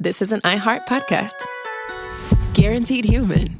this is an iHeart podcast. Guaranteed human.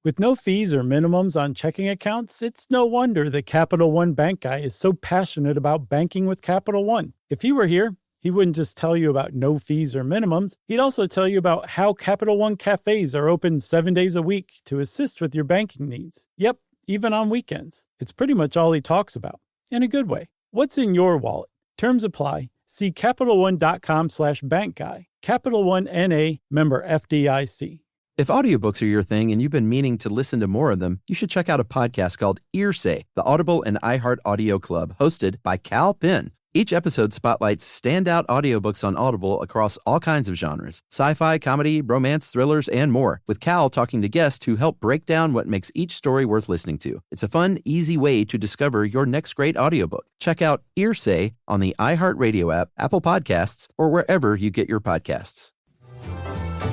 With no fees or minimums on checking accounts, it's no wonder that Capital One Bank Guy is so passionate about banking with Capital One. If he were here, he wouldn't just tell you about no fees or minimums. He'd also tell you about how Capital One cafes are open 7 days a week to assist with your banking needs. Yep, even on weekends. It's pretty much all he talks about, in a good way. What's in your wallet? Terms apply. See CapitalOne.com/bankguy. Capital One N.A., member FDIC. If audiobooks are your thing and you've been meaning to listen to more of them, you should check out a podcast called Earsay, the Audible and iHeart Audio Club, hosted by Cal Penn. Each episode spotlights standout audiobooks on Audible across all kinds of genres: sci-fi, comedy, romance, thrillers, and more, with Cal talking to guests who help break down what makes each story worth listening to. It's a fun, easy way to discover your next great audiobook. Check out Earsay on the iHeartRadio app, Apple Podcasts, or wherever you get your podcasts.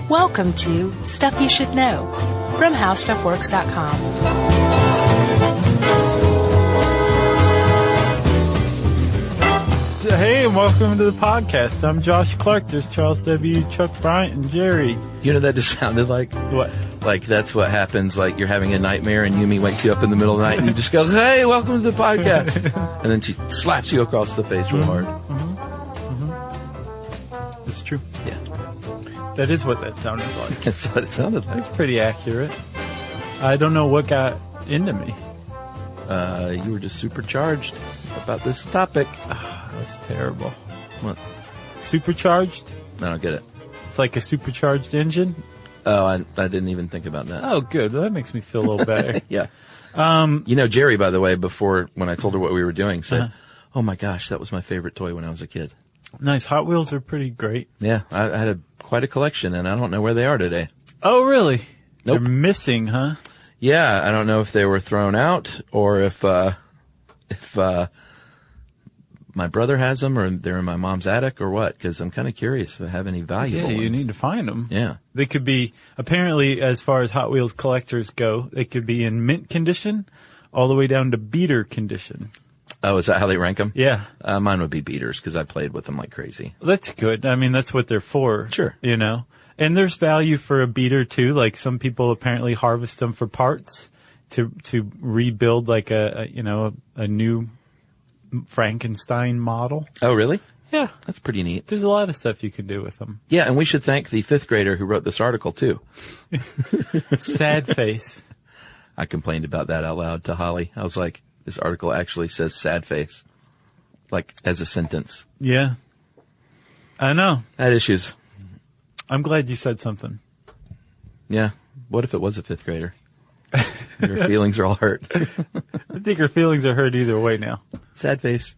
Welcome to Stuff You Should Know from HowStuffWorks.com. Hey, and welcome to the podcast. I'm Josh Clark. There's Charles W., Chuck Bryant, and Jerry. You know, that just sounded like what? Like that's what happens. Like you're having a nightmare, and Yumi wakes you up in the middle of the night, and you just go, "Hey, welcome to the podcast," and then she slaps you across the face real hard. It's true. Yeah, that is what that sounded like. that's what it sounded like. It's pretty accurate. I don't know what got into me. You were just supercharged about this topic. That's terrible. What? Supercharged? I don't get it. It's like a supercharged engine? Oh, I didn't even think about that. Oh, good. Well, that makes me feel a little better. Yeah. You know, Jerry, by the way, before, when I told her what we were doing, said, oh my gosh, that was my favorite toy when I was a kid. Nice. Hot Wheels are pretty great. Yeah, I had quite a collection, and I don't know where they are today. Oh, really? Nope. They're missing, huh? Yeah, I don't know if they were thrown out or if my brother has them, or they're in my mom's attic, or what, because I'm kind of curious if I have any valuable ones. You need to find them. Yeah. They could be, apparently, as far as Hot Wheels collectors go, they could be in mint condition all the way down to beater condition. Oh, is that how they rank them? Yeah. Mine would be beaters, because I played with them like crazy. That's good. I mean, that's what they're for. Sure. You know? And there's value for a beater, too. Like, some people apparently harvest them for parts to rebuild, like, a new Frankenstein model. Oh, really? Yeah. That's pretty neat. There's a lot of stuff you can do with them. Yeah, and we should thank the fifth grader who wrote this article, too. Sad face. I complained about that out loud to Holly. I was like, this article actually says sad face. Like, as a sentence. Yeah. I know. Had issues. I'm glad you said something. Yeah. What if it was a fifth grader? Your feelings are all hurt. I think her feelings are hurt either way now. Sad face.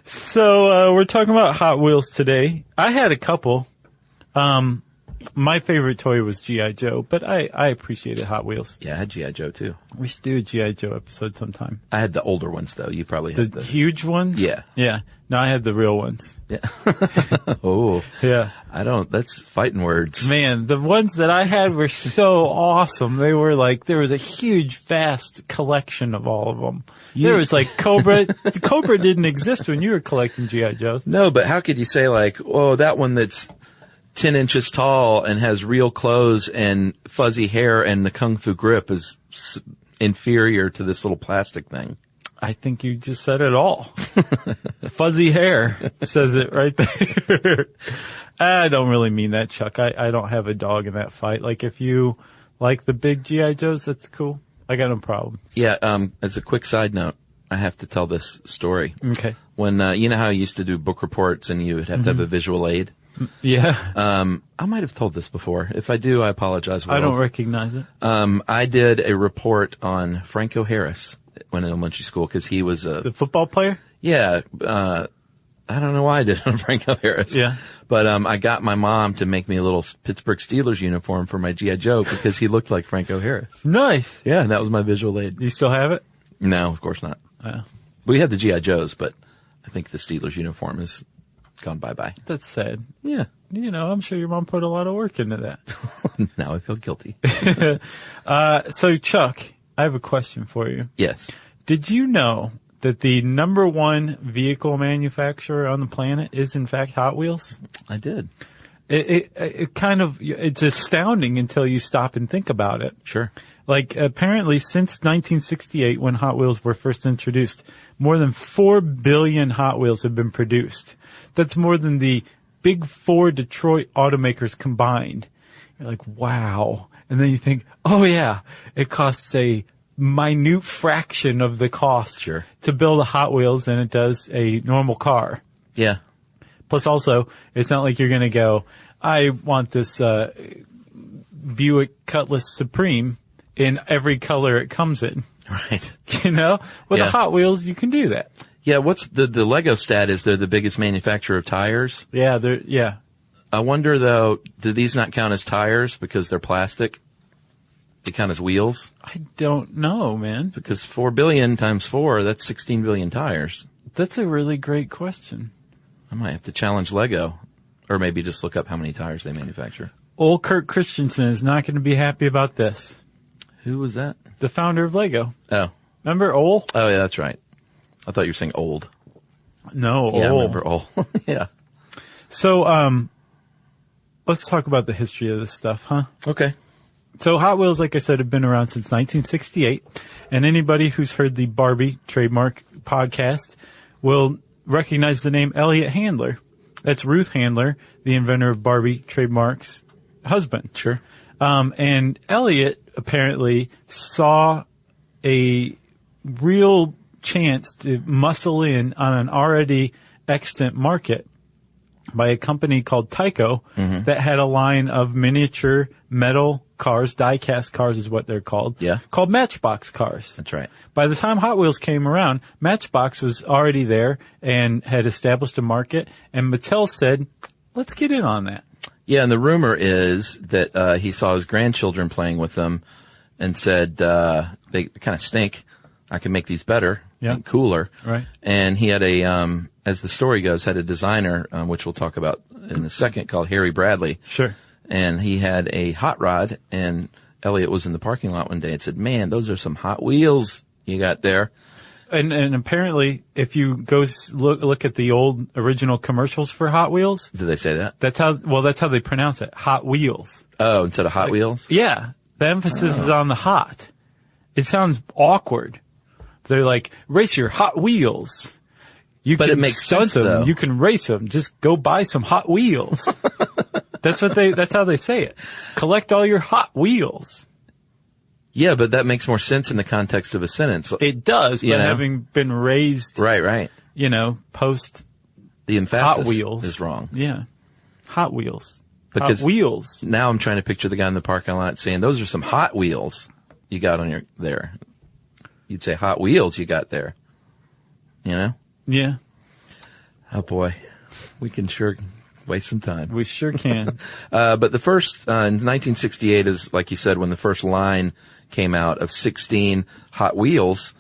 So, we're talking about Hot Wheels today. I had a couple. My favorite toy was G.I. Joe, but I appreciated Hot Wheels. Yeah, I had G.I. Joe, too. We should do a G.I. Joe episode sometime. I had the older ones, though. You probably had the huge ones? Yeah. Yeah. No, I had the real ones. Yeah. Oh. Yeah. That's fighting words. Man, the ones that I had were so awesome. They were like, there was a huge, vast collection of all of them. Yeah. There was like Cobra. Cobra didn't exist when you were collecting G.I. Joes. No, but how could you say like, oh, that one that's 10 inches tall and has real clothes and fuzzy hair and the kung fu grip is inferior to this little plastic thing? I think you just said it all. Fuzzy hair says it right there. I don't really mean that, Chuck. I don't have a dog in that fight. Like, if you like the big G.I. Joes, that's cool. I got no problem. Yeah, as a quick side note, I have to tell this story. Okay. When, you know how I used to do book reports and you would have to have a visual aid? Yeah. I might have told this before. If I do, I apologize. I don't recognize it. I did a report on Franco Harris when in elementary school because he was the football player? Yeah. I don't know why I did it on Franco Harris. Yeah. But I got my mom to make me a little Pittsburgh Steelers uniform for my G.I. Joe because he looked like Franco Harris. Nice. Yeah, and that was my visual aid. You still have it? No, of course not. We had the G.I. Joes, but I think the Steelers uniform has gone bye-bye. That's sad. Yeah. You know, I'm sure your mom put a lot of work into that. Now I feel guilty. So, Chuck, I have a question for you. Yes. Did you know that the number one vehicle manufacturer on the planet is in fact Hot Wheels? I did. It's astounding until you stop and think about it. Sure. Like, apparently since 1968, when Hot Wheels were first introduced, more than 4 billion Hot Wheels have been produced. That's more than the big 4 Detroit automakers combined. You're like, wow. And then you think, oh yeah, it costs a minute fraction of the cost to build a Hot Wheels than it does a normal car. Yeah. Plus also, it's not like you're going to go, I want this Buick Cutlass Supreme in every color it comes in. Right. With the Hot Wheels, you can do that. Yeah, what's the Lego stat is they're the biggest manufacturer of tires. Yeah. I wonder though, do these not count as tires because they're plastic? They count as wheels? I don't know, man. Because 4 billion times 4, that's 16 billion tires. That's a really great question. I might have to challenge Lego, or maybe just look up how many tires they manufacture. Old Kirk Christensen is not going to be happy about this. Who was that? The founder of Lego. Oh. Remember Ole? Oh, yeah, that's right. I thought you were saying old. No, Yeah, Ole. I remember Ole. Yeah. So, let's talk about the history of this stuff, huh? Okay. So Hot Wheels, like I said, have been around since 1968. And anybody who's heard the Barbie trademark podcast will recognize the name Elliot Handler. That's Ruth Handler, the inventor of Barbie trademark's husband. Sure. And Elliot apparently saw a real chance to muscle in on an already extant market by a company called Tyco that had a line of miniature metal cars, die-cast cars is what they're called, called Matchbox cars. That's right. By the time Hot Wheels came around, Matchbox was already there and had established a market, and Mattel said, let's get in on that. Yeah, and the rumor is that he saw his grandchildren playing with them and said, they kind of stink. I can make these better and cooler. Right. And he had as the story goes, had a designer, which we'll talk about in a second, called Harry Bradley. Sure. And he had a hot rod, and Elliot was in the parking lot one day and said, man, those are some Hot Wheels you got there. And apparently, if you go look at the old original commercials for Hot Wheels. Did they say that? That's how they pronounce it. Hot Wheels. Oh, instead of Hot Wheels? Yeah. The emphasis is on the hot. It sounds awkward. They're like, race your Hot Wheels. But it makes sense, them. though. You can race them. Just go buy some Hot Wheels. That's how they say it. Collect all your Hot Wheels. Yeah, but that makes more sense in the context of a sentence. It does, but having been raised, right, post the emphasis Hot Wheels is wrong. Yeah, Hot Wheels. Because Hot Wheels. Now I'm trying to picture the guy in the parking lot saying, "Those are some Hot Wheels you got on your there." You'd say, "Hot Wheels you got there." You know? Yeah. Oh boy, we can sure waste some time. We sure can. But the first in 1968 is, like you said, when the first line came out of 16 Hot Wheels.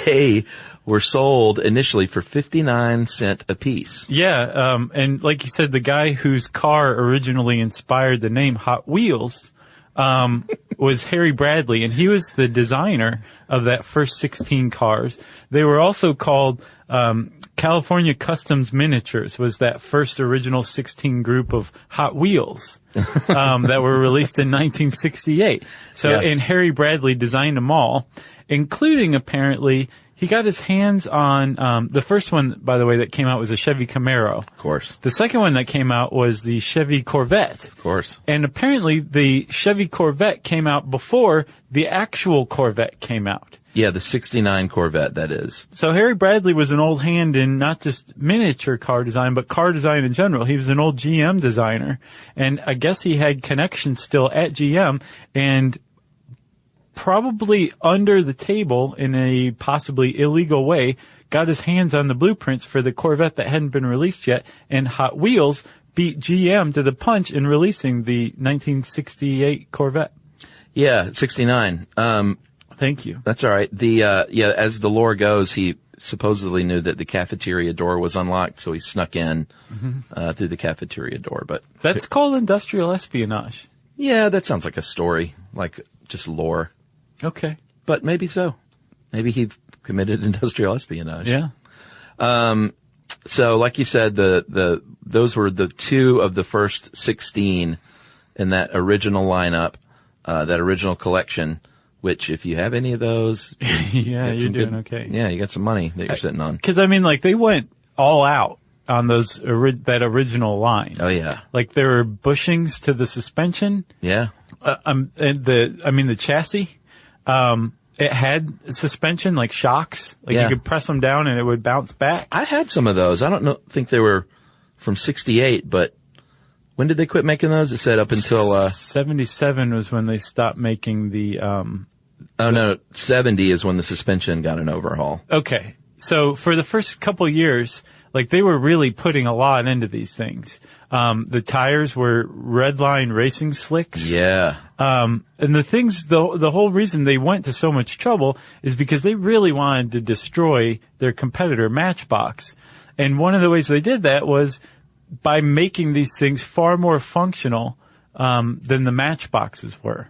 They were sold initially for 59 cents a piece. Yeah, and like you said, the guy whose car originally inspired the name Hot Wheels was Harry Bradley, and he was the designer of that first 16 cars. They were also called California Customs Miniatures, was that first original 16 group of Hot Wheels that were released in 1968. So, and Harry Bradley designed them all, including apparently he got his hands on the first one, by the way, that came out was a Chevy Camaro. Of course. The second one that came out was the Chevy Corvette. Of course. And apparently the Chevy Corvette came out before the actual Corvette came out. Yeah, the 69 Corvette, that is. So Harry Bradley was an old hand in not just miniature car design, but car design in general. He was an old GM designer, and I guess he had connections still at GM, and probably under the table in a possibly illegal way, got his hands on the blueprints for the Corvette that hadn't been released yet, and Hot Wheels beat GM to the punch in releasing the 1968 Corvette. Yeah, 69. Thank you. That's all right. As the lore goes, he supposedly knew that the cafeteria door was unlocked, so he snuck in through the cafeteria door. But that's called industrial espionage. Yeah, that sounds like a story, like just lore. Okay. But maybe so. Maybe he committed industrial espionage. Yeah. So like you said, those were the 2 of the first 16 in that original lineup, that original collection, which if you have any of those, yeah, you're doing okay. Yeah, you got some money that you're sitting on. Cause I mean, like they went all out on those, that original line. Oh yeah. Like there were bushings to the suspension. Yeah. And the chassis, it had suspension, like shocks. Like Yeah. you could press them down and it would bounce back. I had some of those. I don't think they were from 68, but when did they quit making those? It said up until, 77 was when they stopped making the, 70 is when the suspension got an overhaul. Okay. So for the first couple years, like they were really putting a lot into these things. The tires were Redline racing slicks. Yeah. And the whole reason they went to so much trouble is because they really wanted to destroy their competitor Matchbox. And one of the ways they did that was by making these things far more functional, than the Matchboxes were.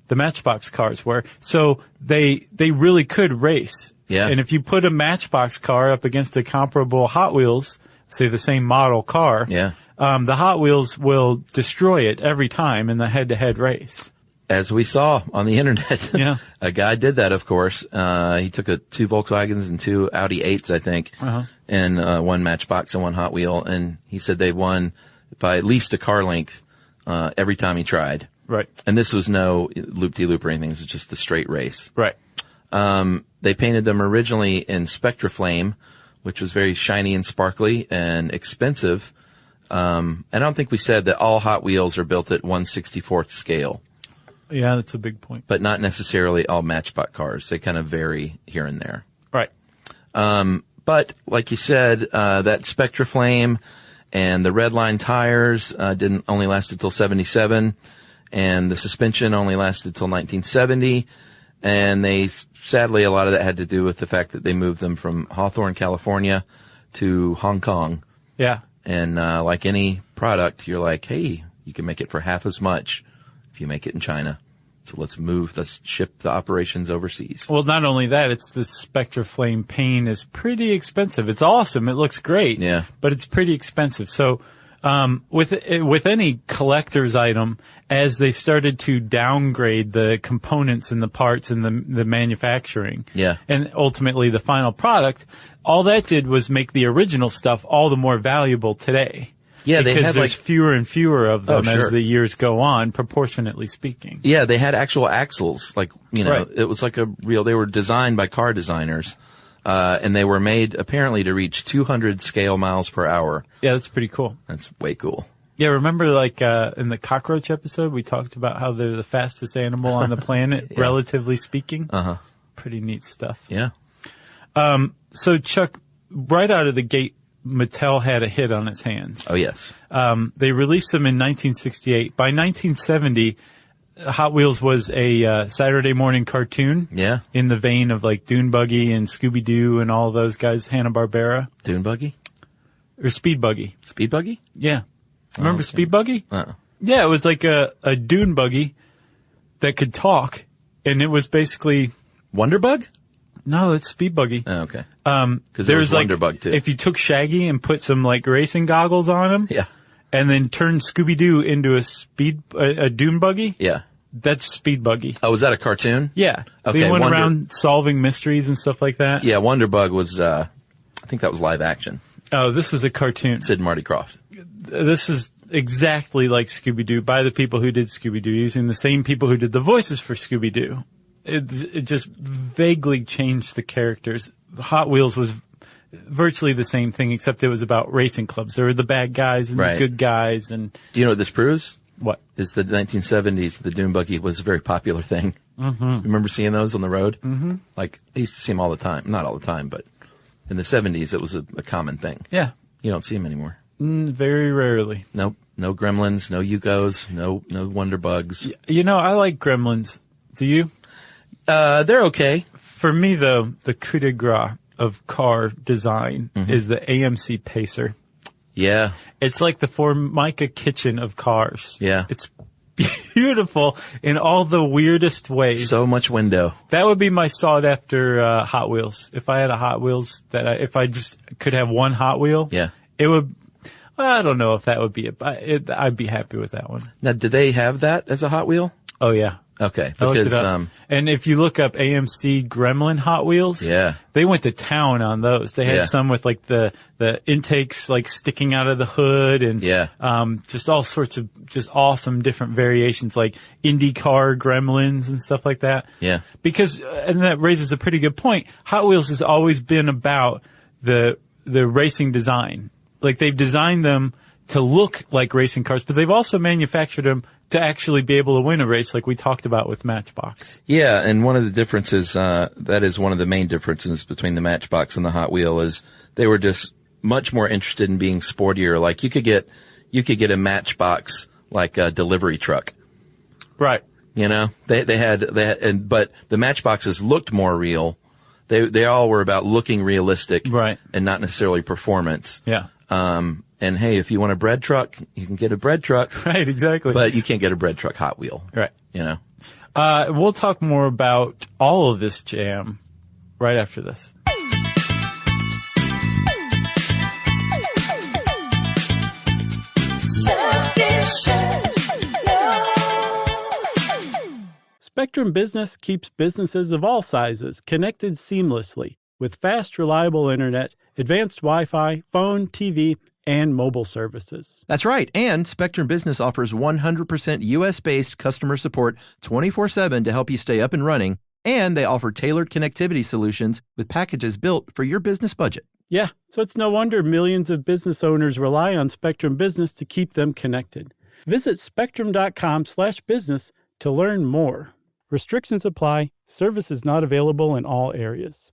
The Matchbox cars were. So they really could race. Yeah. And if you put a Matchbox car up against a comparable Hot Wheels, say the same model car, Yeah. The Hot Wheels will destroy it every time in the head-to-head race. As we saw on the internet. Yeah. A guy did that, of course. He took 2 Volkswagens and 2 Audi 8s, I think, and 1 Matchbox and 1 Hot Wheel. And he said they won by at least a car length, every time he tried. Right. And this was no loop-de-loop or anything. It was just the straight race. Right. They painted them originally in Spectra Flame, which was very shiny and sparkly and expensive. And I don't think we said that all Hot Wheels are built at 1/64th scale, Yeah, that's a big point. but not necessarily all Matchbox cars. They kind of vary here and there. Right. But like you said, that Spectra Flame and the Redline tires, didn't only last until 77, and the suspension only lasted till 1970. And sadly, a lot of that had to do with the fact that they moved them from Hawthorne, California to Hong Kong. Yeah. And, like any product, you're like, hey, you can make it for half as much if you make it in China. So let's ship the operations overseas. Well, not only that, it's the Spectra Flame paint is pretty expensive. It's awesome. It looks great. Yeah. But it's pretty expensive. So, with any collector's item, as they started to downgrade the components and the parts and the manufacturing. Yeah. And ultimately the final product, all that did was make the original stuff all the more valuable today. Yeah, they because had there's fewer and fewer of them Oh, sure. as the years go on, proportionately speaking. Yeah, they had actual axles. Like, Right. It was like they were designed by car designers. And they were made apparently to reach 200 scale miles per hour. Yeah, that's pretty cool. That's way cool. Yeah, remember in the cockroach episode, we talked about how they're the fastest animal on the planet, Yeah. relatively speaking? Uh-huh. Pretty neat stuff. Yeah. So Chuck, right out of the gate, Mattel had a hit on its hands. Oh, yes. They released them in 1968. By 1970, Hot Wheels was a Saturday morning cartoon. Yeah. In the vein of like Dune Buggy and Scooby-Doo and all those guys, Hanna-Barbera. Dune Buggy? Or Speed Buggy. Speed Buggy? Yeah. Remember okay. Speed Buggy? Yeah, it was like a dune buggy that could talk, and it was basically Wonder Bug? no, it's Speed Buggy. Oh, okay. Because there was Wonder Bug too. If you took Shaggy and put some like racing goggles on him, Yeah. and then turned Scooby Doo into a dune buggy, Yeah. that's Speed Buggy. Oh, was that a cartoon? Yeah, Okay, they went Wonder- around solving mysteries and stuff like that. Yeah, Wonder Bug was, I think that was live action. Oh, this was a cartoon. Sid and Marty Krofft. This is exactly like Scooby-Doo by the people who did Scooby-Doo, using the same people who did the voices for Scooby-Doo. It just vaguely changed the characters. Hot Wheels was virtually the same thing, except it was about racing clubs. There were the bad guys and Right. the good guys, and Do you know what this proves? what? Is the 1970s, the Dune Buggy was a very popular thing. Mm-hmm. Remember seeing those on the road? Mm-hmm. Like, I used to see them all the time. Not all the time, but in the 70s, it was a common thing. Yeah. You don't see them anymore. Very rarely. Nope. No Gremlins, no Yugos, no Wonder Bugs. You know, I like Gremlins. Do you? They're okay. For me, though, the coup de grace of car design is the AMC Pacer. Yeah. It's like the Formica kitchen of cars. Yeah. It's beautiful in all the weirdest ways. So much window. That would be my sought after Hot Wheels. If I had a Hot Wheels if I just could have one Hot Wheel, Yeah. it would. I don't know if that would be it. I'd be happy with that one. Now, do they have that as a Hot Wheel? Oh yeah. Okay. I looked it Because, up. And if you look up AMC Gremlin Hot Wheels, Yeah. they went to town on those. They had Yeah. some with like the intakes like sticking out of the hood and Yeah. just all sorts of just awesome different variations like IndyCar Gremlins and stuff like that. Yeah. Because and that raises a pretty good point. Hot Wheels has always been about the racing design. Like they've designed them to look like racing cars, but they've also manufactured them to actually be able to win a race like we talked about with Matchbox. Yeah, and one of the differences, that is one of the main differences between the Matchbox and the Hot Wheel is they were just much more interested in being sportier. Like you could get a Matchbox like a delivery truck. Right. You know, they had, but the Matchboxes looked more real. They all were about looking realistic. Right. And not necessarily performance. Yeah. And hey, if you want a bread truck, you can get a bread truck. Right, exactly. But you can't get a bread truck Hot Wheel. Right. You know? We'll talk more about all of this jam right after this. Spectrum Business keeps businesses of all sizes connected seamlessly with fast, reliable internet, advanced Wi-Fi, phone, TV, and mobile services. That's right. And Spectrum Business offers 100% U.S.-based customer support 24/7 to help you stay up and running. And they offer tailored connectivity solutions with packages built for your business budget. Yeah, so it's no wonder millions of business owners rely on Spectrum Business to keep them connected. Visit spectrum.com/business to learn more. Restrictions apply. Services not available in all areas.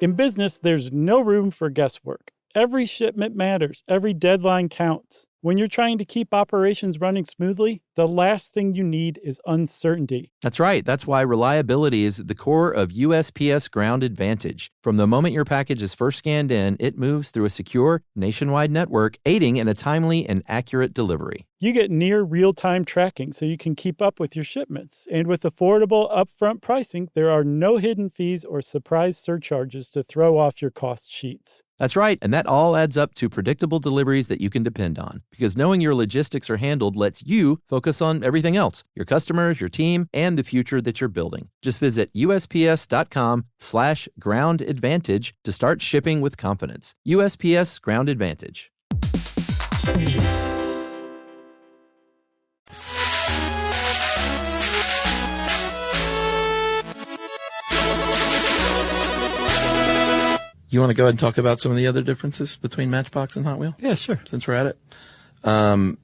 In business, there's no room for guesswork. Every shipment matters. Every deadline counts. When you're trying to keep operations running smoothly, the last thing you need is uncertainty. That's right. That's why reliability is at the core of USPS Ground Advantage. From the moment your package is first scanned in, it moves through a secure, nationwide network, aiding in a timely and accurate delivery. You get near real-time tracking so you can keep up with your shipments. And with affordable upfront pricing, there are no hidden fees or surprise surcharges to throw off your cost sheets. That's right, and that all adds up to predictable deliveries that you can depend on. Because knowing your logistics are handled lets you focus on everything else, your customers, your team, and the future that you're building. Just visit USPS.com/Ground Advantage to start shipping with confidence. USPS Ground Advantage. You want to go ahead and talk about some of the other differences between Matchbox and Hot Wheel? Yeah, sure. Since we're at it. Hot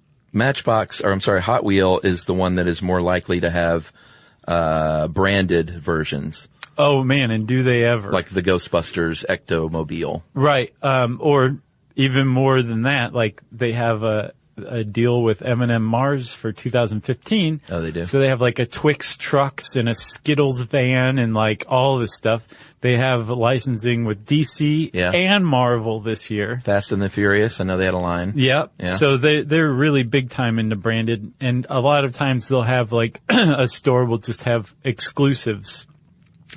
Wheel is the one that is more likely to have, branded versions. Oh, man, and do they ever. Like the Ghostbusters Ectomobile. Right. Or even more than that, like they have a deal with M&M Mars for 2015. Oh, they do? So they have like a Twix trucks and a Skittles van and like all this stuff. They have licensing with DC and Marvel this year. Fast and the Furious. I know they had a line. Yep. Yeah. So they're really big time into branded. And a lot of times they'll have like a store will just have exclusives.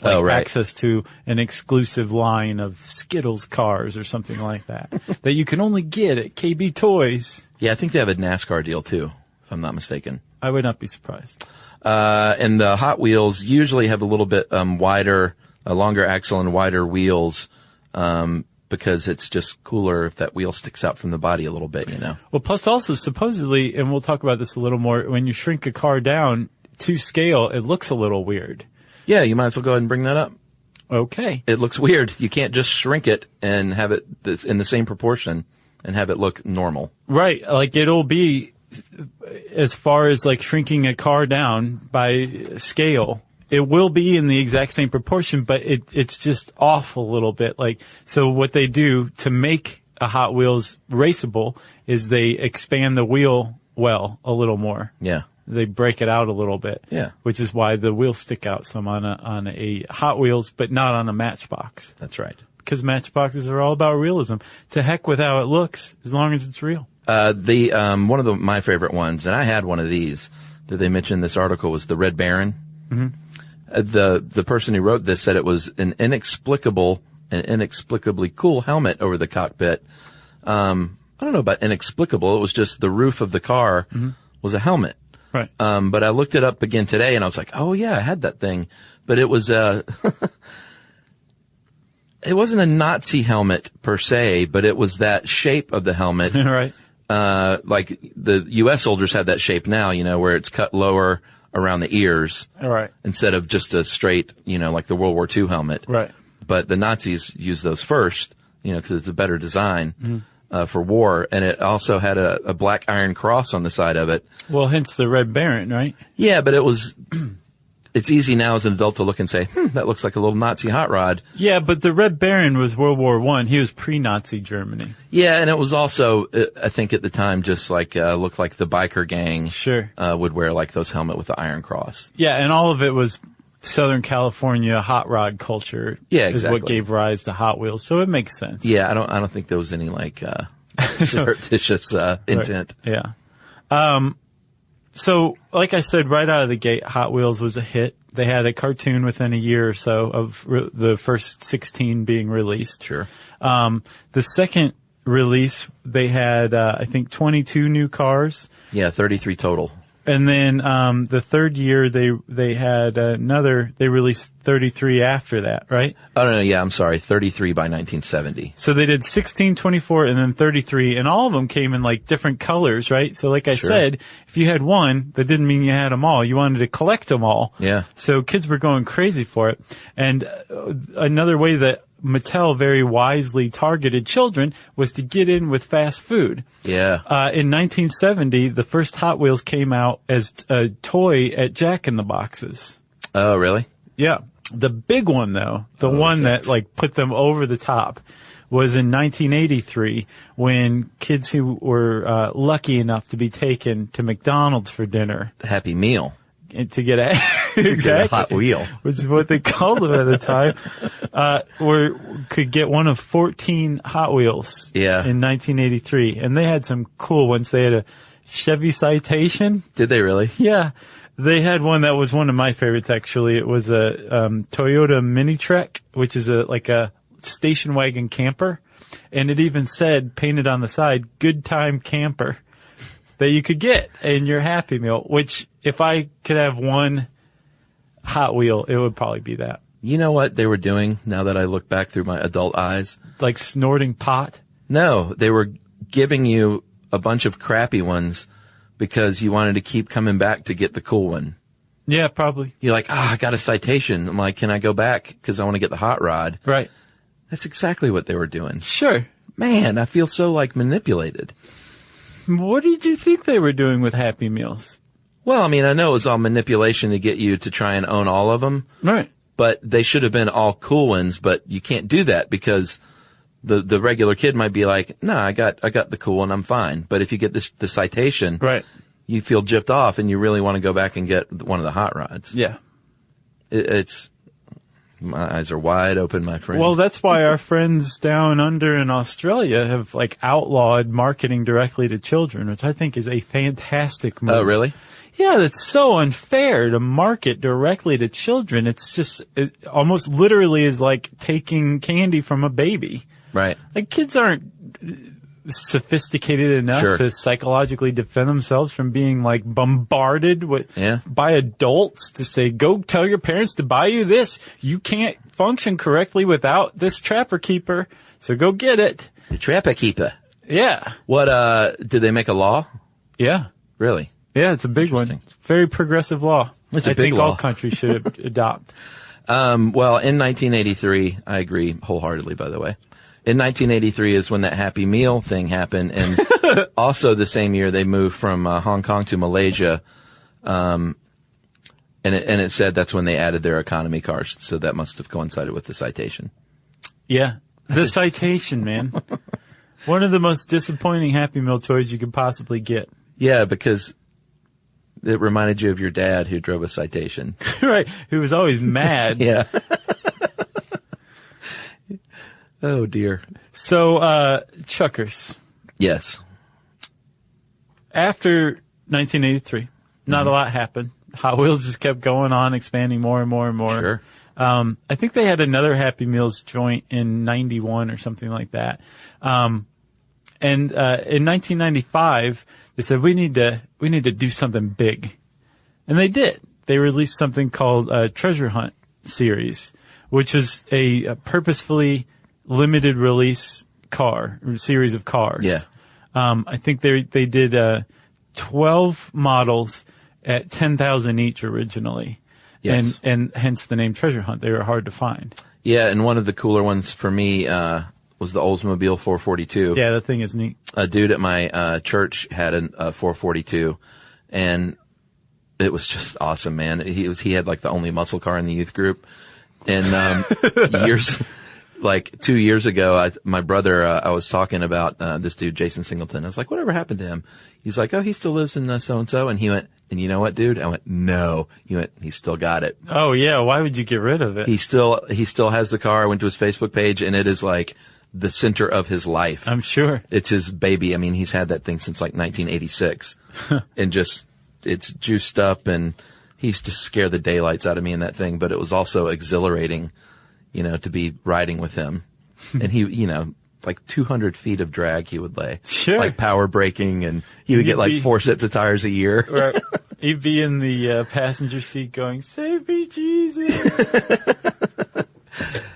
Like access to an exclusive line of Skittles cars or something like that that you can only get at KB Toys. Yeah, I think they have a NASCAR deal too, if I'm not mistaken. I would not be surprised. And the Hot Wheels usually have a little bit wider, a longer axle and wider wheels, because it's just cooler if that wheel sticks out from the body a little bit, you know. Well, plus also supposedly, and we'll talk about this a little more, when you shrink a car down to scale, it looks a little weird. Yeah, you might as well go ahead and bring that up. Okay. It looks weird. You can't just shrink it and have it in the same proportion and have it look normal. Right. Like it'll be, as far as like shrinking a car down by scale, it will be in the exact same proportion, but it's just off a little bit. Like, so what they do to make a Hot Wheels raceable is they expand the wheel well a little more. Yeah. They break it out a little bit. Yeah. Which is why the wheels stick out some on a Hot Wheels, but not on a Matchbox. That's right. Because Matchboxes are all about realism. To heck with how it looks, as long as it's real. One of my favorite ones, and I had one of these that they mentioned in this article, was the Red Baron. Mm-hmm. The person who wrote this said it was an inexplicably cool helmet over the cockpit. I don't know about inexplicable. It was just the roof of the car was a helmet. Right. But I looked it up again today and I was like, oh yeah, I had that thing. But it was it wasn't a Nazi helmet per se, but it was that shape of the helmet. Right. Like the U.S. soldiers have that shape now, where it's cut lower around the ears. Right. Instead of just a straight, like the World War II helmet. Right. But the Nazis used those first, because it's a better design, for war. And it also had a black iron cross on the side of it. Well, hence the Red Baron, right? Yeah, but it's easy now as an adult to look and say, that looks like a little Nazi hot rod. Yeah, but the Red Baron was World War I. He was pre-Nazi Germany. Yeah, and it was also, I think at the time, just like, looked like the biker gang. Sure. Would wear like those helmet with the iron cross. Yeah, and all of it was Southern California hot rod culture. Yeah, exactly. Is what gave rise to Hot Wheels, so it makes sense. Yeah, I don't think there was any like, surreptitious, intent. Right. Yeah. So, like I said, right out of the gate, Hot Wheels was a hit. They had a cartoon within a year or so of the first 16 being released. Sure. The second release, they had, I think 22 new cars. Yeah, 33 total. And then, the third year, they had they released 33 after that, right? Oh, no, yeah, I'm sorry. 33 by 1970. So they did 16, 24, and then 33, and all of them came in like different colors, right? So like I said, if you had one, that didn't mean you had them all. You wanted to collect them all. Yeah. So kids were going crazy for it. And another way that Mattel very wisely targeted children was to get in with fast food. Yeah. In 1970, the first Hot Wheels came out as a toy at Jack in the Boxes. Oh, really? Yeah. The big one though, the one that like put them over the top, was in 1983 when kids who were lucky enough to be taken to McDonald's for dinner. The Happy Meal. And to get exactly Hot Wheel, which is what they called them at the time, could get one of 14 Hot Wheels. Yeah. In 1983, and they had some cool ones. They had a Chevy Citation. Did they really? Yeah, they had one that was one of my favorites. Actually, it was a Toyota Mini Trek, which is like a station wagon camper, and it even said painted on the side "Good Time Camper." That you could get in your Happy Meal, which if I could have one Hot Wheel, it would probably be that. You know what they were doing now that I look back through my adult eyes? Like snorting pot? No, they were giving you a bunch of crappy ones because you wanted to keep coming back to get the cool one. Yeah, probably. You're like, I got a Citation. I'm like, can I go back because I want to get the hot rod? Right. That's exactly what they were doing. Sure. Man, I feel so like manipulated. What did you think they were doing with Happy Meals? Well, I mean, I know it was all manipulation to get you to try and own all of them. Right. But they should have been all cool ones, but you can't do that because the regular kid might be like, no, I got the cool one, I'm fine. But if you get the Citation, right, you feel gypped off and you really want to go back and get one of the hot rods. Yeah. My eyes are wide open, my friend. Well, that's why our friends down under in Australia have like outlawed marketing directly to children, which I think is a fantastic move. Oh, really? Yeah, that's so unfair to market directly to children. It's just, it almost literally is like taking candy from a baby. Right. Like kids aren't sophisticated enough to psychologically defend themselves from being like bombarded by adults to say, go tell your parents to buy you this. You can't function correctly without this Trapper Keeper. So go get it. The Trapper Keeper. Yeah. What, did they make a law? Yeah. Really? Yeah, it's a big one. Very progressive law. It's a big law. I think law. all countries should adopt. Well, in 1983, I agree wholeheartedly, by the way. In 1983 is when that Happy Meal thing happened, and also the same year they moved from Hong Kong to Malaysia, and it said that's when they added their economy cars, so that must have coincided with the Citation. Yeah, the Citation, man. One of the most disappointing Happy Meal toys you could possibly get. Yeah, because it reminded you of your dad who drove a Citation. Right, who was always mad. Yeah. Oh, dear. So, Chuckers. Yes. after 1983, not a lot happened. Hot Wheels just kept going on, expanding more and more and more. Sure. I think they had another Happy Meals joint in 91 or something like that. And in 1995, they said, we need to do something big. And they did. They released something called Treasure Hunt series, which is a purposefully limited release series of cars. Yeah. I think they did 12 models at 10,000 each originally. Yes. And hence the name Treasure Hunt. They were hard to find. Yeah, and one of the cooler ones for me was the Oldsmobile 442. Yeah, that thing is neat. A dude at my church had a 442, and it was just awesome, man. He had like the only muscle car in the youth group, and 2 years ago, my brother, I was talking about this dude, Jason Singleton. I was like, whatever happened to him? He's like, oh, he still lives in so-and-so. And he went, and you know what, dude? I went, no. He went, he still got it. Oh, yeah. Why would you get rid of it? He still has the car. I went to his Facebook page, and it is like the center of his life. I'm sure. It's his baby. I mean, he's had that thing since like 1986. And just, it's juiced up, and he used to scare the daylights out of me in that thing, but it was also exhilarating, to be riding with him. And he, like 200 feet of drag he would lay. Sure. Like power braking, and he would get like 4 sets of tires a year. Right. He'd be in the passenger seat going, save me, Jesus.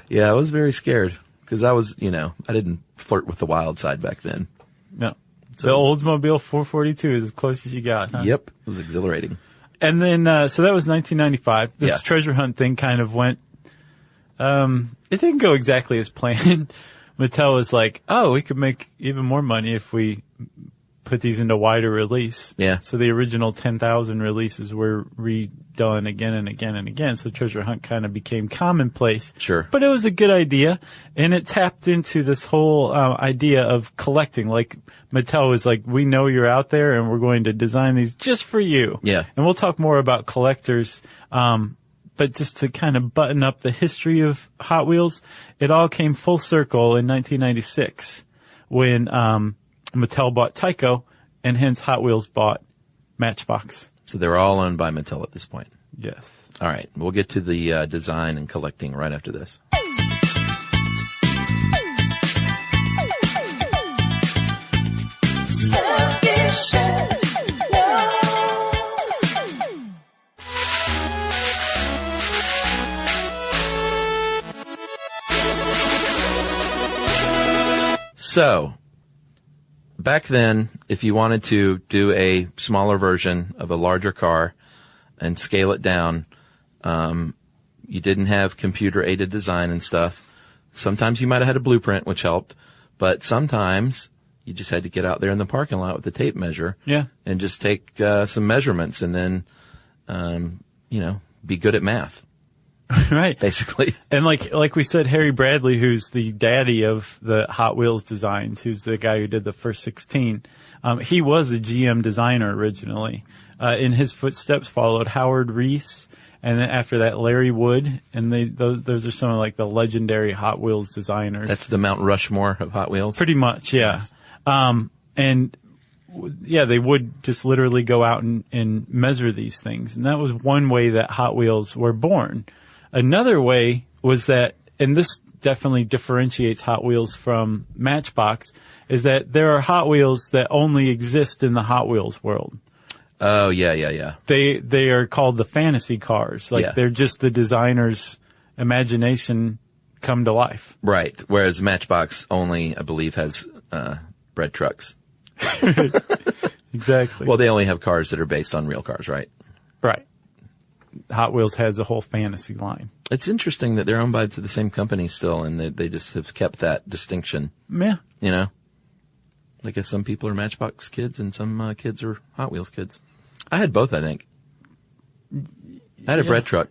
Yeah, I was very scared because I was, I didn't flirt with the wild side back then. No. The Oldsmobile 442 is as close as you got, huh? Yep. It was exhilarating. And then, so that was 1995. This treasure hunt thing kind of went, it didn't go exactly as planned. Mattel was like, oh, we could make even more money if we put these into wider release. Yeah. So the original 10,000 releases were redone again and again and again. So treasure hunt kind of became commonplace. Sure. But it was a good idea. And it tapped into this whole idea of collecting. Like Mattel was like, we know you're out there and we're going to design these just for you. Yeah. And we'll talk more about collectors. But just to kind of button up the history of Hot Wheels, it all came full circle in 1996 when Mattel bought Tyco, and hence Hot Wheels bought Matchbox. So they were all owned by Mattel at this point. Yes. All right. We'll get to the design and collecting right after this. So, back then, if you wanted to do a smaller version of a larger car and scale it down, you didn't have computer-aided design and stuff. Sometimes you might have had a blueprint, which helped, but sometimes you just had to get out there in the parking lot with a tape measure, and just take some measurements, and then, be good at math. Right. Basically. And like we said, Harry Bradley, who's the daddy of the Hot Wheels designs, who's the guy who did the first 16, he was a GM designer originally. In his footsteps followed Howard Reese, and then after that Larry Wood, and those are some of like the legendary Hot Wheels designers. That's the Mount Rushmore of Hot Wheels? Pretty much, yeah. Nice. They would just literally go out and measure these things. And that was one way that Hot Wheels were born. Another way was that, and this definitely differentiates Hot Wheels from Matchbox, is that there are Hot Wheels that only exist in the Hot Wheels world. Oh, yeah. They are called the fantasy cars. They're just the designer's imagination come to life. Right. Whereas Matchbox only, I believe, has bread trucks. Exactly. Well, they only have cars that are based on real cars, right? Right. Hot Wheels has a whole fantasy line. It's interesting that they're owned by the same company still, and they just have kept that distinction. Yeah. I guess some people are Matchbox kids and some kids are Hot Wheels kids. I had both, I think. I had a bread truck.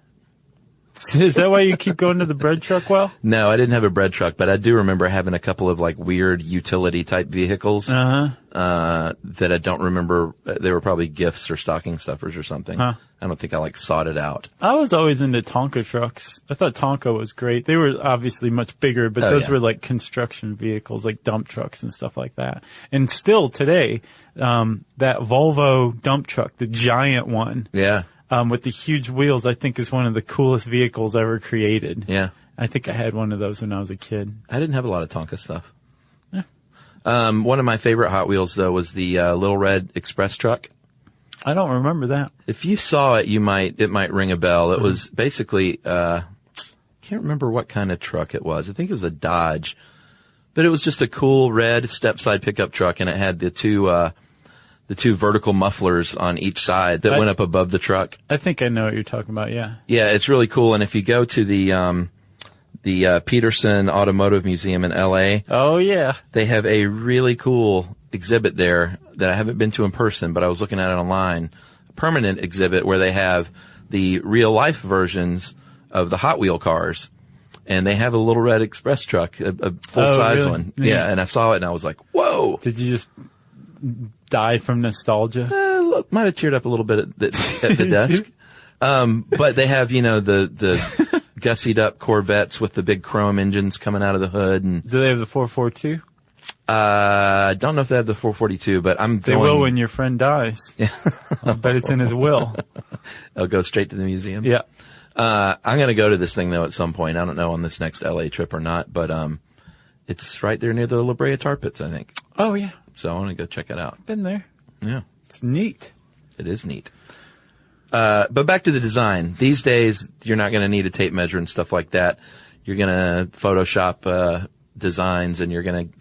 Is that why you keep going to the bread truck well? No, I didn't have a bread truck, but I do remember having a couple of like weird utility type vehicles. That I don't remember. They were probably gifts or stocking stuffers or something. I don't think I like sought it out. I was always into Tonka trucks. I thought Tonka was great. They were obviously much bigger, but those were like construction vehicles, like dump trucks and stuff like that. And still today, that Volvo dump truck, the giant one. Yeah. With the huge wheels, I think is one of the coolest vehicles ever created. Yeah. I think I had one of those when I was a kid. I didn't have a lot of Tonka stuff. Yeah. One of my favorite Hot Wheels though was the Little Red Express truck. I don't remember that. If you saw it, it might ring a bell. It was basically, can't remember what kind of truck it was. I think it was a Dodge, but it was just a cool red step-side pickup truck, and it had the two vertical mufflers on each side that went up above the truck. I think I know what you're talking about. Yeah. Yeah, it's really cool. And if you go to the Peterson Automotive Museum in LA. Oh yeah. They have a really cool exhibit there that I haven't been to in person, but I was looking at it online. A permanent exhibit where they have the real life versions of the Hot Wheel cars. And they have a Little Red Express truck, a full size really? one. Yeah. And I saw it and I was like, whoa. Did you just die from nostalgia? Look, might have teared up a little bit at the desk. But they have, the gussied up Corvettes with the big chrome engines coming out of the hood. And do they have the 442? I don't know if they have the 442, but They will when your friend dies. Yeah. I bet it's in his will. It'll go straight to the museum. Yeah. I'm going to go to this thing though at some point. I don't know on this next LA trip or not, but, it's right there near the La Brea Tar Pits, I think. Oh yeah. So I want to go check it out. Been there. Yeah. It's neat. It is neat. But back to the design. These days, you're not going to need a tape measure and stuff like that. You're going to Photoshop, designs, and you're going to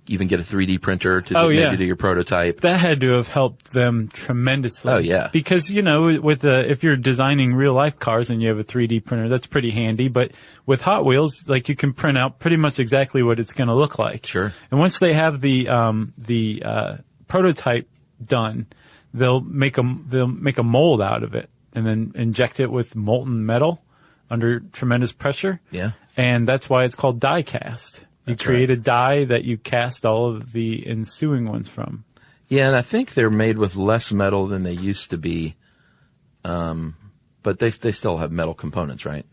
even get a 3D printer to maybe do your prototype. That had to have helped them tremendously. Oh yeah. Because, if you're designing real life cars and you have a 3D printer, that's pretty handy. But with Hot Wheels, like, you can print out pretty much exactly what it's going to look like. Sure. And once they have the prototype done, they'll make a mold out of it and then inject it with molten metal under tremendous pressure. Yeah. And that's why it's called die cast. You create a die that you cast all of the ensuing ones from. Yeah, and I think they're made with less metal than they used to be. But they still have metal components, right?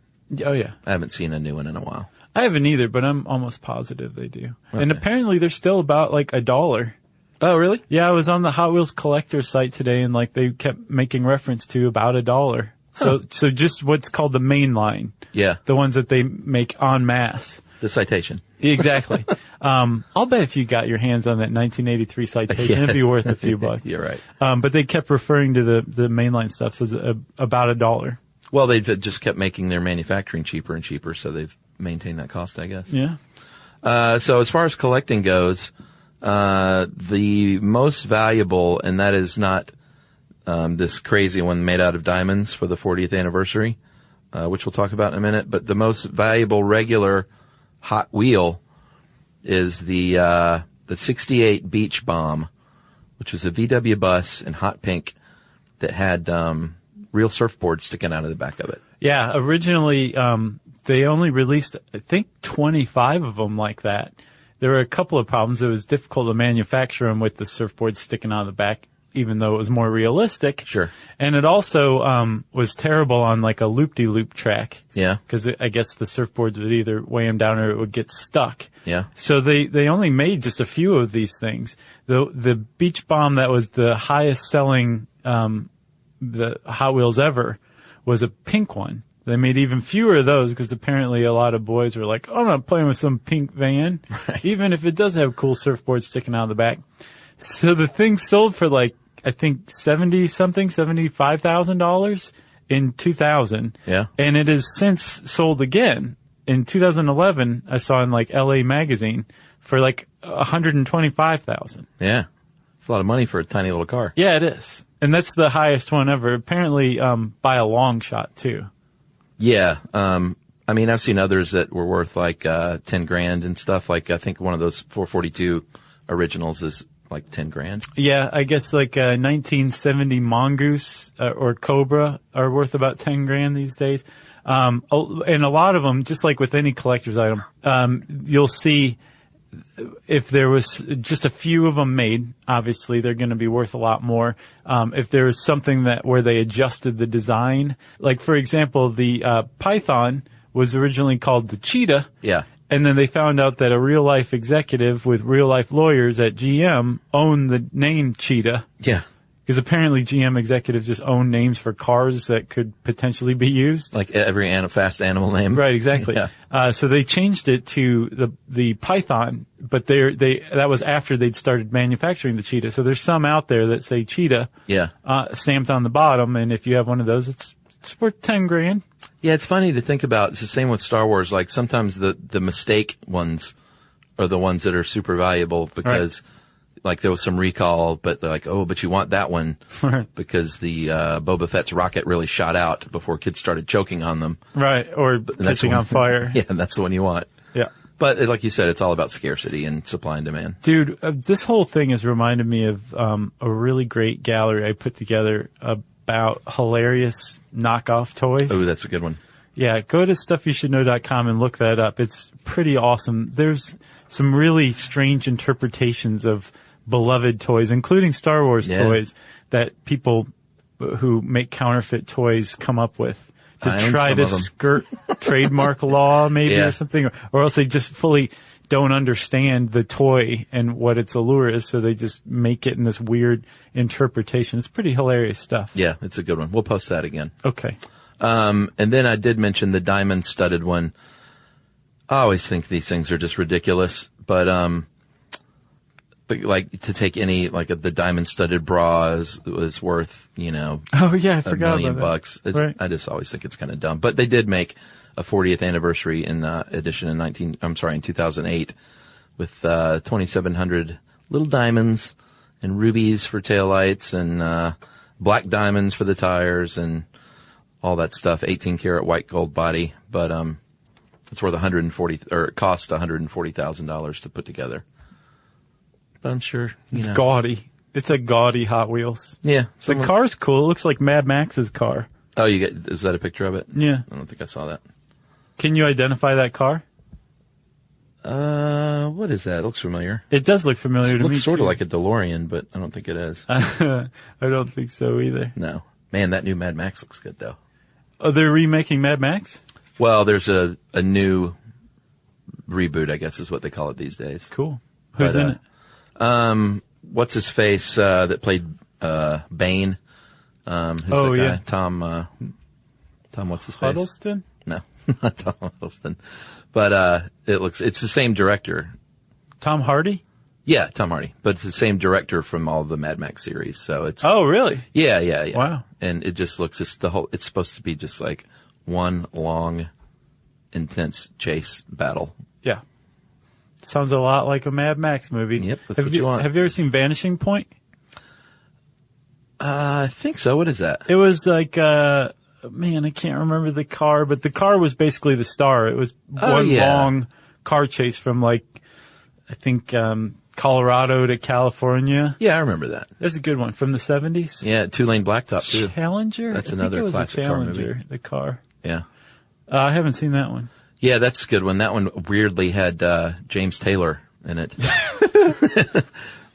Oh yeah. I haven't seen a new one in a while. I haven't either, but I'm almost positive they do. Okay. And apparently they're still about like $1. Oh, really? Yeah, I was on the Hot Wheels collector site today and like they kept making reference to about $1. Huh. So just what's called the main line. Yeah. The ones that they make en masse. The citation. Exactly. I'll bet if you got your hands on that 1983 citation, it'd be worth a few bucks. You're right. But they kept referring to the mainline stuff as about $1. Well, they've just kept making their manufacturing cheaper and cheaper, so they've maintained that cost, I guess. Yeah. So as far as collecting goes, the most valuable, and that is not this crazy one made out of diamonds for the 40th anniversary, which we'll talk about in a minute, but the most valuable regular Hot Wheel is the 68 Beach Bomb, which was a VW bus in hot pink that had real surfboards sticking out of the back of it. Yeah, originally they only released, I think, 25 of them like that. There were a couple of problems. It was difficult to manufacture them with the surfboards sticking out of the back, even though it was more realistic. Sure. And it also was terrible on like a loop-de-loop track. Yeah. Because I guess the surfboards would either weigh them down or it would get stuck. Yeah. So they only made just a few of these things. The Beach Bomb that was the highest selling the Hot Wheels ever was a pink one. They made even fewer of those because apparently a lot of boys were like, oh, I'm not playing with some pink van, right, even if it does have cool surfboards sticking out of the back. So the thing sold for like, I think $75,000 in 2000. Yeah. And it has since sold again. In 2011, I saw in like LA Magazine for like $125,000. Yeah. It's a lot of money for a tiny little car. Yeah, it is. And that's the highest one ever. Apparently, by a long shot too. Yeah. I mean, I've seen others that were worth like, $10,000 and stuff. Like, I think one of those 442 originals is like $10,000. Yeah, I guess like 1970 Mongoose or Cobra are worth about $10,000 these days. And a lot of them, just like with any collector's item, you'll see if there was just a few of them made, obviously they're going to be worth a lot more. If there was something where they adjusted the design, like for example, the Python was originally called the Cheetah. Yeah. And then they found out that a real life executive with real life lawyers at GM owned the name Cheetah. Yeah. Because apparently GM executives just own names for cars that could potentially be used. Like every fast animal name. Right, exactly. Yeah. So they changed it to the Python, but that was after they'd started manufacturing the Cheetah. So there's some out there that say Cheetah. Yeah. Stamped on the bottom, and if you have one of those, it's worth $10,000. Yeah, it's funny to think about. It's the same with Star Wars. Like sometimes the mistake ones are the ones that are super valuable because like there was some recall, but they're like, oh, but you want that one because the Boba Fett's rocket really shot out before kids started choking on them. Right, or catching on fire. Yeah, and that's the one you want. Yeah. But like you said, it's all about scarcity and supply and demand. Dude, this whole thing has reminded me of a really great gallery I put together about hilarious knockoff toys. Oh, that's a good one. Yeah, go to stuffyoushouldknow.com and look that up. It's pretty awesome. There's some really strange interpretations of beloved toys, including Star Wars toys, that people who make counterfeit toys come up with to try to skirt trademark law maybe or something, or else they just fully don't understand the toy and what its allure is, so they just make it in this weird interpretation. It's pretty hilarious stuff. Yeah, it's a good one. We'll post that again. Okay. And then I did mention the diamond studded one. I always think these things are just ridiculous, but like to take any, like the diamond studded bra was worth, Oh yeah, I forgot $1 million. Right. I just always think it's kind of dumb, but they did make a 40th anniversary edition in 2008 with 2,700 little diamonds and rubies for taillights and black diamonds for the tires and all that stuff. 18 karat white gold body, but it's worth it cost $140,000 to put together. But I'm sure it's gaudy. It's a gaudy Hot Wheels. Yeah, the car's cool. It looks like Mad Max's car. Oh, is that a picture of it? Yeah. I don't think I saw that. Can you identify that car? What is that? It looks familiar. It does look familiar to me. It looks sort of like a DeLorean, but I don't think it is. I don't think so either. No. Man, that new Mad Max looks good, though. Oh, they're remaking Mad Max? Well, there's a new reboot, I guess is what they call it these days. Cool. Who's in it? What's his face that played Bane? Who's that guy? Tom, what's his face? Huddleston? No, not Tom Huddleston. But it's the same director. Tom Hardy? Yeah, Tom Hardy. But it's the same director from all the Mad Max series, so it's... Oh, really? Yeah. Wow. And it just looks, it's supposed to be just like one long, intense chase battle. Yeah. Sounds a lot like a Mad Max movie. Yep, that's what you want. Have you ever seen Vanishing Point? I think so. What is that? It was like, I can't remember the car, but the car was basically the star. It was long car chase from I think, Colorado to California. Yeah, I remember that. That's a good one. From the 70s? Yeah, two-lane blacktop, too. Challenger? That's another classic car movie. The car. Yeah. I haven't seen that one. Yeah, that's a good one. That one weirdly had James Taylor in it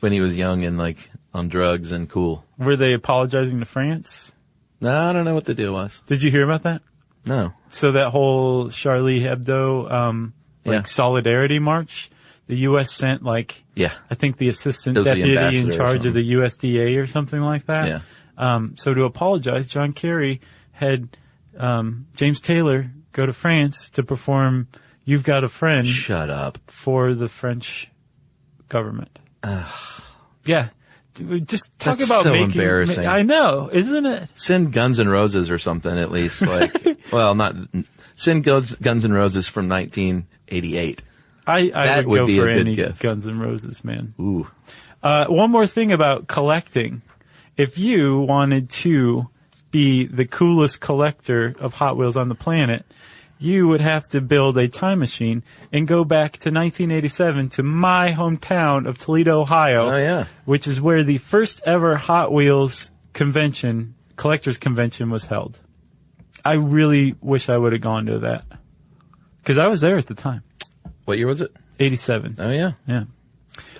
when he was young and on drugs and cool. Were they apologizing to France? No, I don't know what the deal was. Did you hear about that? No. So that whole Charlie Hebdo solidarity march, the U.S. sent I think the assistant deputy in charge of the USDA or something like that. Yeah. So to apologize, John Kerry had James Taylor go to France to perform "You've Got a Friend." Shut up. For the French government. Yeah. Just talk about so making... embarrassing. I know, isn't it? Send Guns N' Roses or something at least. Well, not... Send Guns N' Roses from 1988. I would go be for a good any gift. Guns N' Roses, man. Ooh. One more thing about collecting. If you wanted to be the coolest collector of Hot Wheels on the planet, you would have to build a time machine and go back to 1987 to my hometown of Toledo, Ohio. Oh, yeah. Which is where the first ever Hot Wheels convention, collectors convention, was held. I really wish I would have gone to that. Because I was there at the time. What year was it? 87. Oh, yeah. Yeah.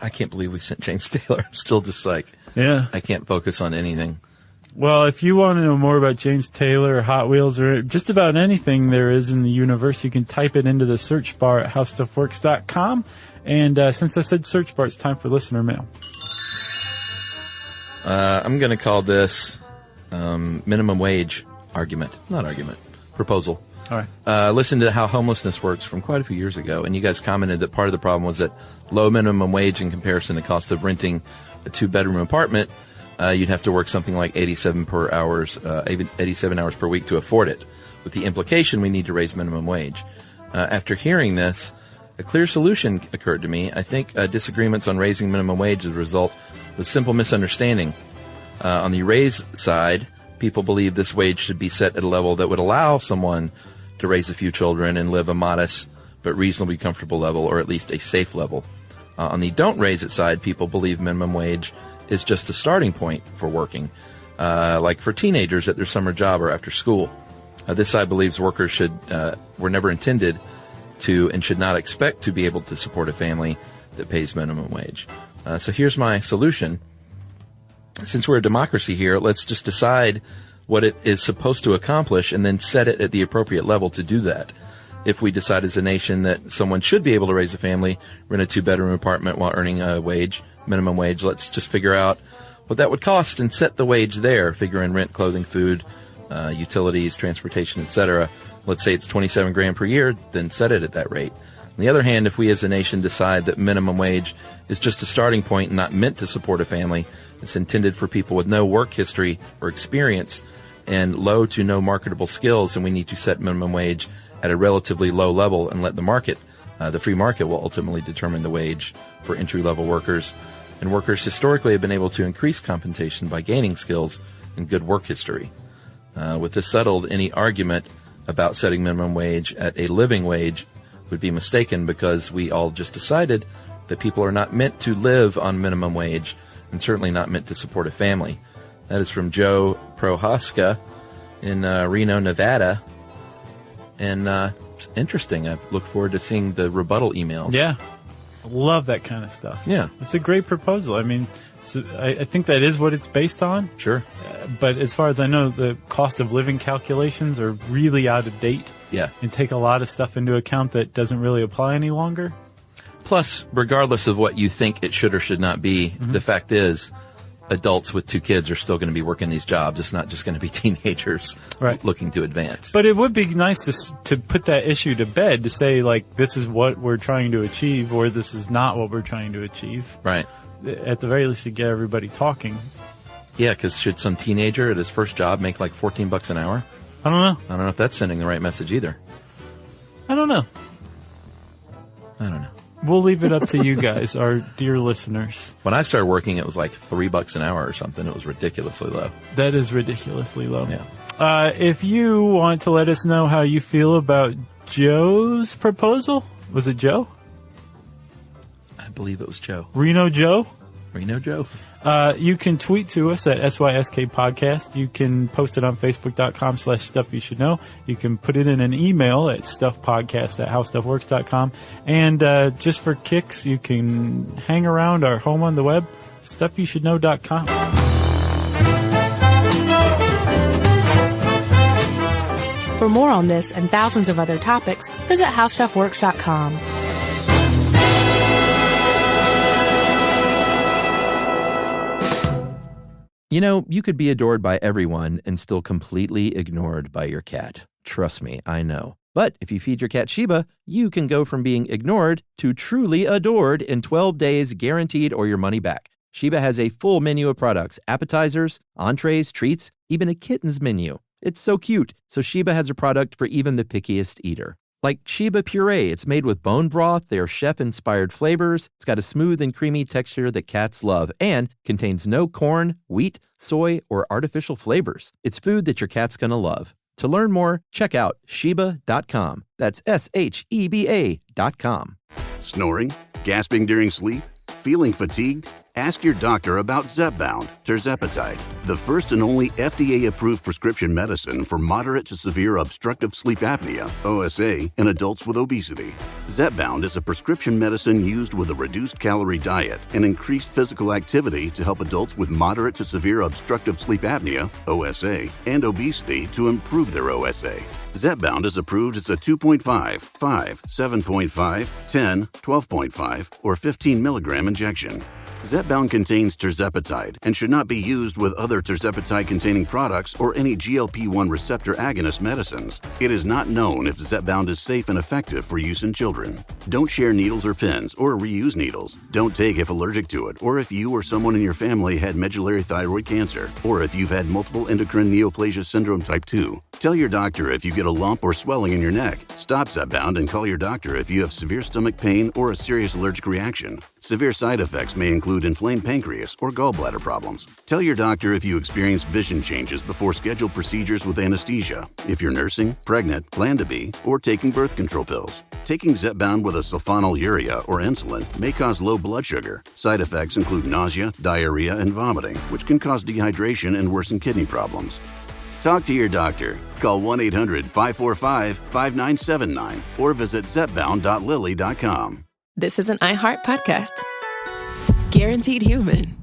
I can't believe we sent James Taylor. I'm still just like, Yeah. I can't focus on anything. Well, if you want to know more about James Taylor or Hot Wheels or just about anything there is in the universe, you can type it into the search bar at howstuffworks.com. And since I said search bar, it's time for listener mail. I'm going to call this minimum wage proposal. All right. Listened to How Homelessness Works from quite a few years ago, and you guys commented that part of the problem was that low minimum wage in comparison to the cost of renting a 2-bedroom apartment, you'd have to work something like 87 hours per week to afford it, with the implication we need to raise minimum wage. After hearing this, a clear solution occurred to me. I think disagreements on raising minimum wage is a result of a simple misunderstanding. On the raise side, people believe this wage should be set at a level that would allow someone to raise a few children and live a modest but reasonably comfortable level, or at least a safe level. On the don't raise it side, people believe minimum wage is just a starting point for working, like for teenagers at their summer job or after school. This side believes workers were never intended to and should not expect to be able to support a family that pays minimum wage. So here's my solution. Since we're a democracy here, let's just decide what it is supposed to accomplish and then set it at the appropriate level to do that. If we decide as a nation that someone should be able to raise a family, rent a 2-bedroom apartment while earning a minimum wage, let's just figure out what that would cost and set the wage there. Figure in rent, clothing, food, utilities, transportation, etc. Let's say it's $27,000 per year, then set it at that rate. On the other hand, if we as a nation decide that minimum wage is just a starting point and not meant to support a family, it's intended for people with no work history or experience and low to no marketable skills, and we need to set minimum wage at a relatively low level and let the free market will ultimately determine the wage for entry-level workers. And workers historically have been able to increase compensation by gaining skills and good work history. With this settled, any argument about setting minimum wage at a living wage would be mistaken, because we all just decided that people are not meant to live on minimum wage and certainly not meant to support a family. That is from Joe Prohaska in Reno, Nevada. And it's interesting. I look forward to seeing the rebuttal emails. Yeah. I love that kind of stuff. Yeah. It's a great proposal. I mean, I think that is what it's based on. Sure. But as far as I know, the cost of living calculations are really out of date. Yeah. And take a lot of stuff into account that doesn't really apply any longer. Plus, regardless of what you think it should or should not be, the fact is, adults with 2 kids are still going to be working these jobs. It's not just going to be teenagers looking to advance. But it would be nice to put that issue to bed, to say, like, this is what we're trying to achieve, or this is not what we're trying to achieve. Right. At the very least, to get everybody talking. Yeah, because should some teenager at his first job make like $14 an hour? I don't know. I don't know if that's sending the right message either. I don't know. We'll leave it up to you guys, our dear listeners. When I started working, it was like $3 an hour or something. It was ridiculously low. That is ridiculously low. Yeah. If you want to let us know how you feel about Joe's proposal, was it Joe? I believe it was Joe. Reno Joe? Reno Joe. You can tweet to us at SYSK Podcast. You can post it on Facebook.com/StuffYouShouldKnow. You can put it in an email at StuffPodcast@HowStuffWorks.com. And just for kicks, you can hang around our home on the web, StuffYouShouldKnow.com. For more on this and thousands of other topics, visit HowStuffWorks.com. You know, you could be adored by everyone and still completely ignored by your cat. Trust me, I know. But if you feed your cat Sheba, you can go from being ignored to truly adored in 12 days, guaranteed, or your money back. Sheba has a full menu of products, appetizers, entrees, treats, even a kitten's menu. It's so cute. So Sheba has a product for even the pickiest eater. Like Sheba Puree, it's made with bone broth, their chef-inspired flavors. It's got a smooth and creamy texture that cats love and contains no corn, wheat, soy, or artificial flavors. It's food that your cat's gonna love. To learn more, check out Sheba.com. That's SHEBA.com. Snoring? Gasping during sleep? Feeling fatigued? Ask your doctor about Zepbound, tirzepatide, the first and only FDA-approved prescription medicine for moderate to severe obstructive sleep apnea, OSA, in adults with obesity. Zepbound is a prescription medicine used with a reduced calorie diet and increased physical activity to help adults with moderate to severe obstructive sleep apnea, OSA, and obesity to improve their OSA. Zepbound is approved as a 2.5, 5, 7.5, 10, 12.5, or 15 milligram injection. Zepbound contains tirzepatide and should not be used with other tirzepatide-containing products or any GLP-1 receptor agonist medicines. It is not known if Zepbound is safe and effective for use in children. Don't share needles or pens or reuse needles. Don't take if allergic to it or if you or someone in your family had medullary thyroid cancer or if you've had multiple endocrine neoplasia syndrome type 2. Tell your doctor if you get a lump or swelling in your neck. Stop Zepbound and call your doctor if you have severe stomach pain or a serious allergic reaction. Severe side effects may include inflamed pancreas or gallbladder problems. Tell your doctor if you experience vision changes before scheduled procedures with anesthesia, if you're nursing, pregnant, plan to be, or taking birth control pills. Taking Zepbound with a sulfonylurea or insulin may cause low blood sugar. Side effects include nausea, diarrhea, and vomiting, which can cause dehydration and worsen kidney problems. Talk to your doctor. Call 1-800-545-5979 or visit zepbound.lilly.com. This is an iHeart podcast. Guaranteed human.